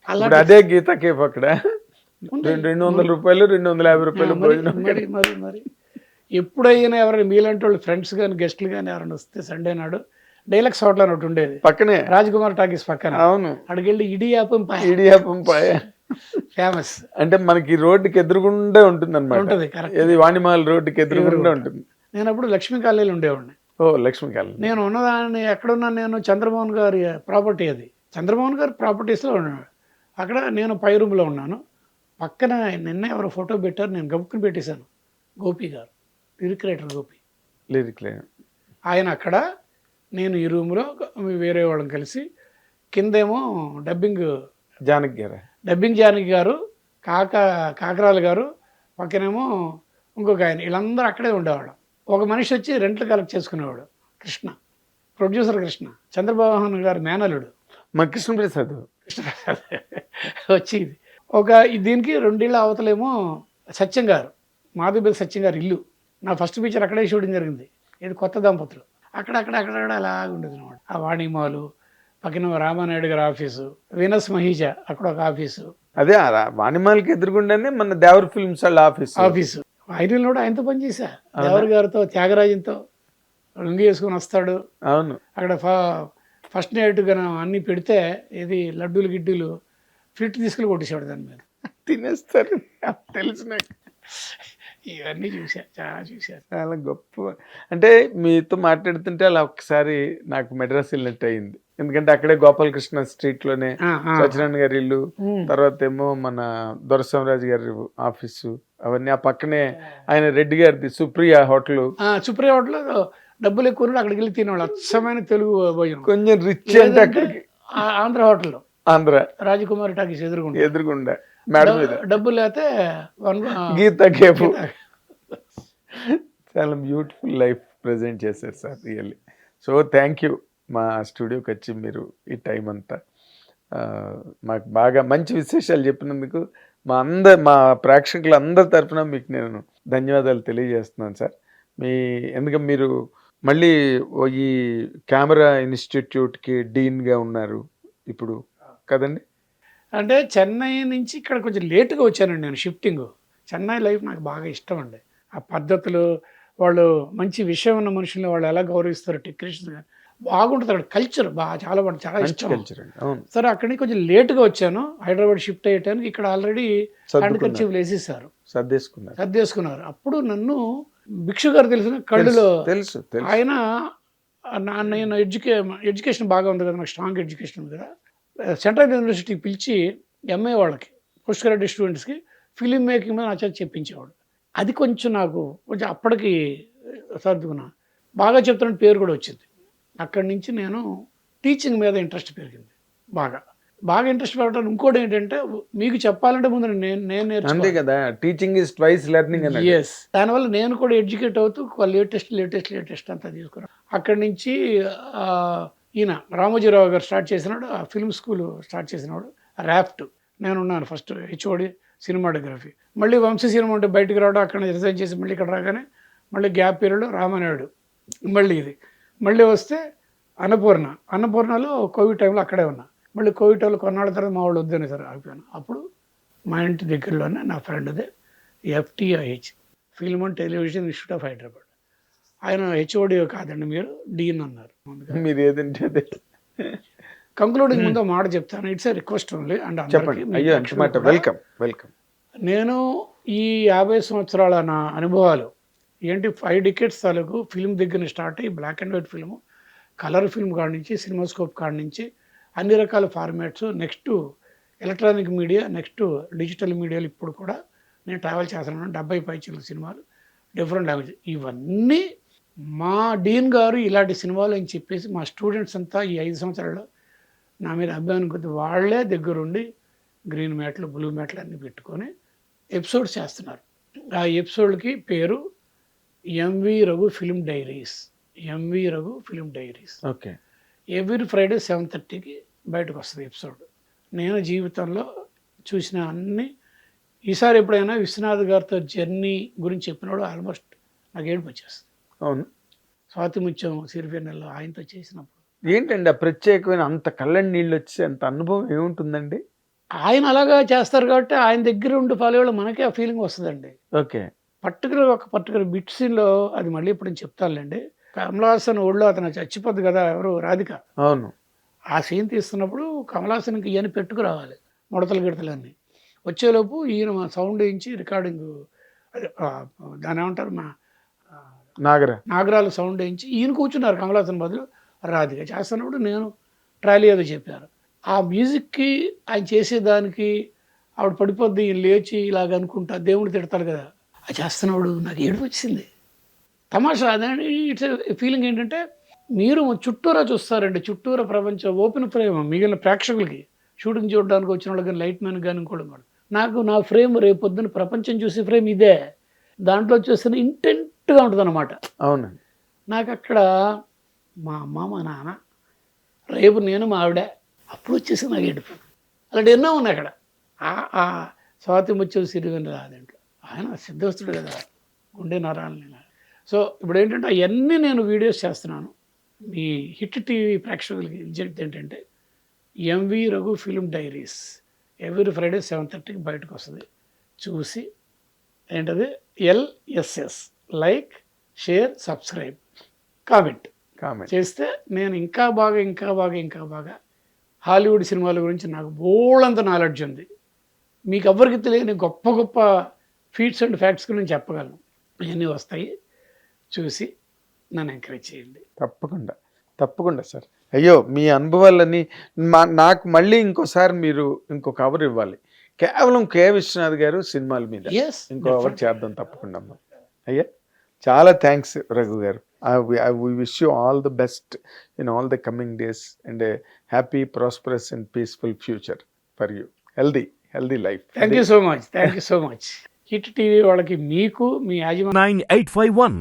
ఇప్పుడు అదే గీత కేఫ్ అక్కడ ₹200 ₹250 భోజనం. మరి ఎప్పుడైనా ఎవరైనా మీలాంటి వాళ్ళు ఫ్రెండ్స్ కానీ గెస్ట్లు కానీ ఎవరైనా వస్తే సండే నాడు డైలక్స్ హోటల్ అని ఒకటి ఉండేది పక్కనే రాజ్ కుమార్ టాకీస్ పక్కన. అవును, అక్కడికి ఇడియాపం ఇడియాపం పాయ ఫేమస్ అంటే మనకి రోడ్డుకి ఎదురుగుండా ఉంటుంది అనమాట. ఉంటుంది కరెక్ట్. ఏది వాణిమాల్ రోడ్డుకి ఎదురుగుండా ఉంటుంది. నేను అప్పుడు లక్ష్మీ కాలనీలో ఉండేవాడిని. ఓ లక్ష్మీ కాలనీ. నేను ఉన్నదాన్ని ఎక్కడున్నా నేను చంద్రమోహన్ గారి ప్రాపర్టీ అది. చంద్రమోహన్ గారి ప్రాపర్టీస్లో ఉన్నాను. అక్కడ నేను పై రూమ్లో ఉన్నాను. పక్కన నిన్న ఎవరో ఫోటో పెట్టారు, నేను గబుక్కుని పెట్టేశాను. గోపి గారు, లిరిక్ రైటర్ గోపి. లిరిక్ ఆయన అక్కడ, నేను ఈ రూమ్లో వేరే వాళ్ళని కలిసి, కిందేమో డబ్బింగ్ జానకి గారు, కాకరాలు గారు, పక్కనేమో ఇంకొక ఆయన, వీళ్ళందరూ అక్కడే ఉండేవాడు. ఒక మనిషి వచ్చి రెంట్లు కలెక్ట్ చేసుకునేవాడు, కృష్ణ, ప్రొడ్యూసర్ కృష్ణ, చంద్రబాబు గారు మేనలుడు మా కృష్ణప్రసాద్ వచ్చి దీనికి 2 ఇళ్ళ అవతలేమో సత్యం గారు, మాధుబేల్ సత్యం గారు ఇల్లు. నా ఫస్ట్ పిక్చర్ అక్కడే షూటింగ్ జరిగింది. ఇది కొత్త దంపతులు. అక్కడ అలాగ ఉండేది అనమాట. ఆ వాణిమాలు పక్కన రామానాయుడు గారి ఆఫీసు, వీనస్ మహీజ అక్కడ ఒక ఆఫీసు. అదే వాణిమాలకి ఎదురుగుండానే మన దేవర్ ఫిల్మ్స్ వాళ్ళ ఆఫీసు. ఐరన్ కూడా ఆయనతో పనిచేసా, దేవర్ గారితో, త్యాగరాజంతో. లుంగి వేసుకొని వస్తాడు. అవును, అక్కడ ఫస్ట్ నైట్ గా అన్ని పెడితే ఇది లడ్డూలు గిడ్డూలు ఫిట్ తీసుకెళ్ళి కొట్టేసాడు దాని మీద. తినేస్తారు తెలుసు నాకు. ఇవన్నీ చాలా గొప్ప. అంటే మీతో మాట్లాడుతుంటే అలా ఒకసారి నాకు మెడ్రాస్ వెళ్ళినట్టు అయింది. ఎందుకంటే అక్కడే గోపాలకృష్ణ స్ట్రీట్ లోనే సత్యనారాయణ గారి ఇల్లు, తర్వాత ఏమో మన దొరసింహరాజు గారి ఆఫీసు, అవన్నీ ఆ పక్కనే ఆయన రెడ్డి గారిది సుప్రియ హోటల్. డబ్బులు ఎక్కువ అక్కడికి వెళ్ళి తినేవాళ్ళు. అచ్చమైన తెలుగు భోజనం, కొంచెం రిచ్ అంటే అక్కడికి ఆంధ్ర హోటల్లో, రాజకుమారి టాకీస్ ఎదురుగుండా మేడం మీద. డబ్బులు లేకపోతే గీత కేఫ్. చాలా బ్యూటిఫుల్ లైఫ్ ప్రెజెంట్ చేశారు sir, really. So thank you మా స్టూడియోకి వచ్చి మీరు ఈ టైం అంతా మాకు బాగా మంచి విశేషాలు చెప్పినందుకు మా ప్రేక్షకుల అందరి తరఫున మీకు నేను ధన్యవాదాలు తెలియజేస్తున్నాను సార్. ఎందుకంటే మీరు మళ్ళీ ఈ కెమెరా ఇన్స్టిట్యూట్కి డీన్గా ఉన్నారు ఇప్పుడు కదండి. అంటే చెన్నై నుంచి ఇక్కడ కొంచెం లేటుగా వచ్చానండి నేను. షిఫ్టింగ్ చెన్నై లైఫ్ నాకు బాగా ఇష్టం అండి. ఆ పద్ధతులు, వాళ్ళు మంచి విషయం ఉన్న మనుషుల్ని వాళ్ళు ఎలా గౌరవిస్తారు, టెక్నీషియన్స్ కానీ బాగుంటుంది అక్కడ. కల్చర్ చాలా ఇష్టం. సరే అక్కడి నుంచి కొంచెం లేటుగా వచ్చాను. హైదరాబాద్ షిఫ్ట్ అయ్యటానికి ఇక్కడ ఆల్రెడీ హ్యాండ్ కర్చీఫ్లు వేసేసారు, సర్దేసుకున్నారు. అప్పుడు నన్ను భిక్షు గారు తెలిసిన కళ్ళులో తెలుసు ఆయన, నేను ఎడ్యుకేషన్ బాగా ఉంది కదా, నాకు స్ట్రాంగ్ ఎడ్యుకేషన్ ఉంది కదా, సెంట్రల్ యూనివర్సిటీకి పిలిచి ఎంఏ వాళ్ళకి, పోస్ట్ గ్రాడ్యుయేట్ స్టూడెంట్స్కి ఫిలిం మేకింగ్ మీద నా చేత చెప్పించేవాడు. అది కొంచెం నాకు అప్పటికి సర్దుకున్నా. బాగా చెప్తున్న పేరు కూడా వచ్చింది. అక్కడి నుంచి నేను టీచింగ్ మీద ఇంట్రెస్ట్ పెరిగింది. బాగా ఇంట్రెస్ట్ పెరగడానికి ఇంకోటి ఏంటంటే, మీకు చెప్పాలంటే ముందు నేను నేర్చుకుంటే కదా, teaching is twice learning. Yes, దానివల్ల నేను కూడా ఎడ్యుకేట్ అవుతూ లేటెస్ట్ అంతా తీసుకున్నాను. అక్కడి నుంచి ఈయన రామోజీరావు గారు స్టార్ట్ చేసినాడు, ఆ ఫిల్మ్ స్కూల్ స్టార్ట్ చేసినాడు, ర్యాప్ట్. నేనున్నాను ఫస్ట్ హెచ్ఓడి సినిమాటోగ్రఫీ. మళ్ళీ వంశీ సినిమా ఉంటే బయటకు రావడం, అక్కడ రిజైన్ చేసి మళ్ళీ ఇక్కడ రాగానే మళ్ళీ గ్యాప్ పీరియడ్ రామానాయుడు, మళ్ళీ వస్తే అన్నపూర్ణలో కోవిడ్ టైంలో అక్కడే ఉన్నా. మళ్ళీ కోవిడ్ టైంలో కొన్నాళ్ళ తర్వాత మా వాళ్ళు వద్దని సార్ ఆగిపోయాను. అప్పుడు మా ఇంటి దగ్గరలోనే నా ఫ్రెండ్దే FTIH, film and television institute of Hyderabad. ఆయన హెచ్ఓడి కాదండి మీరు డీన్ అన్నారు. మీరు ఏదంటే అదే. కంక్లూడింగ్ ముందు మాట చెప్తాను, it's a request only. And welcome. నేను ఈ 50 సంవత్సరాల నా అనుభవాలు ఏంటి, 5 decades తాలూకు ఫిల్మ్ దగ్గర స్టార్ట్ అయ్యి black and white film, colour film కాడ నుంచి, సినిమాస్కోప్ కాడ నుంచి అన్ని రకాల formats, next electronic media, next digital మీడియాలు ఇప్పుడు కూడా నేను ట్రావెల్ చేస్తున్నాను. 70 పైచీల సినిమాలు, డిఫరెంట్ లాంగ్వేజ్. ఇవన్నీ మా డీన్ గారు ఇలాంటి సినిమాలు అని చెప్పేసి మా స్టూడెంట్స్ అంతా ఈ 5 సంవత్సరాల్లో నా మీద అభిమానం కొద్ది వాళ్ళే దగ్గరుండి గ్రీన్ మ్యాట్లు, బ్లూ మ్యాట్లు అన్నీ పెట్టుకొని ఎపిసోడ్స్ చేస్తున్నారు. ఆ ఎపిసోడ్కి పేరు MV Raghu film diaries. Okay. Every Friday 7:30కి బయటకు వస్తుంది ఎపిసోడ్. నేను జీవితంలో చూసిన అన్ని, ఈసారి ఎప్పుడైనా విశ్వనాథ్ గారితో జర్నీ గురించి చెప్పినాడు ఆల్మోస్ట్ నాకు ఏడుపు వచ్చేస్తుంది. అవును, స్వాతి ముత్యం సిరివెన్నెల్లో ఆయనతో చేసినప్పుడు ఏంటండి ఆ ప్రత్యేకమైన అంత కళ్ళని నీళ్ళు వచ్చి అంత అనుభవం ఏముంటుందండి? ఆయన అలాగా చేస్తారు కాబట్టి ఆయన దగ్గర ఉండి ఫాలో అయ్యే మనకే ఆ ఫీలింగ్ వస్తుందండి. ఓకే. పర్టికులర్ బిట్ సీన్‌లో అది మళ్ళీ ఎప్పుడైనా చెప్తానులెండి. కమల్ హాసన్ ఒళ్ళో అతను చచ్చిపోద్ది కదా! ఎవరు రాధిక. అవును. ఆ సీన్ తీస్తున్నప్పుడు కమల్ హాసన్‌కి ఇయన్నీ పెట్టుకురావాలి. ముడతలు గిడతలన్నీ. వచ్చేలోపు ఈయన సౌండ్ వేయించి రికార్డింగు అదే దాన్నేమంటారు ఆహ్, నాగర. నాగరాలు సౌండ్ వేయించి ఈయన కూర్చున్నారు కమల్ హాసన్ బదులు రాధిక. చేస్తున్నప్పుడు నేను ట్రాలీ ఏదో చెప్పారు. ఆ మ్యూజిక్‌కి ఆయన చేసేదానికి ఆవిడ పడిపోద్ది. ఈయన లేచి ఇలాగ అనుకుంటా దేవుడిని తిడతాడు కదా! అది చేస్తున్నప్పుడు నాకు ఏడుపొచ్చేసింది. తమాషా అదండి. ఇట్స్ ఫీలింగ్ ఏంటంటే మీరు చుట్టూరా చూస్తారండి. చుట్టూరా ప్రపంచం ఓపెన్ ఫ్రేమ్ మిగిలిన ప్రేక్షకులకి. షూటింగ్ చూడడానికి వచ్చిన వాళ్ళకి గాని, లైట్ మ్యాన్‌కి గాని ఇంకోళ్ళకి కూడా. నాకు నా ఫ్రేమ్ రేపొద్దున ప్రపంచం చూసే ఫ్రేమ్ ఇదే. దాంట్లో చూసిన ఇంటెంట్‌గా ఉంటదనమాట. అవునండి. నాకక్కడ మా అమ్మ, మా నాన్న, రేపు నేను మా ఆవిడ అప్పుడొచ్చేసింది నాకు ఏడుపు. అలాంటివి ఎన్నో ఉన్నాయి అక్కడ. ఆ స్వాతి ముత్యం సిరివెన్నెల దాంట్లో. ఆయన సిద్ధహస్తుడు కదా! గుండె నరాలని. సో ఇప్పుడేంటంటే అయన్నీ నేను వీడియోస్ చేస్తున్నాను. మీ హిట్ టీవీ ప్రేక్షకులకి విజ్ఞప్తి ఏంటంటే MV Raghu film diaries every Friday 7:30కి బయటకొస్తది. చూసి ఏంటది LSS like, share, subscribe, comment comment. చేస్తే నేను ఇంకా బాగా హాలీవుడ్ సినిమాల గురించి నాకు బోలెడంత నాలెడ్జ్ ఉంది. మీకు ఎవ్వరికి తెలియని గొప్ప ఫీట్స్ అండ్ ఫ్యాక్ట్స్ గురించి చెప్పగలను. ఇవన్నీ వస్తాయి. చూసి నన్ను ఎంకరేజ్ చేయండి. తప్పకుండా. తప్పకుండా సార్. అయ్యో! మీ అనుభవాలన్నీ నాకు మళ్ళీ ఇంకోసారి మీరు ఇంకో కవర్ ఇవ్వాలి. కేవలం కె. విశ్వనాథ్ గారు సినిమాల మీద. Yes, ఇంకో కవర్ definitely. చేద్దాం తప్పకుండా అమ్మా. అయ్యా! చాలా థాంక్స్ రఘు గారు. We wish you all the best in all the coming days and a happy, prosperous and peaceful future for you. Healthy life. Thank you so much. Hit TV వాళ్ళకి మీకు మీ యాజమాన్యం 9851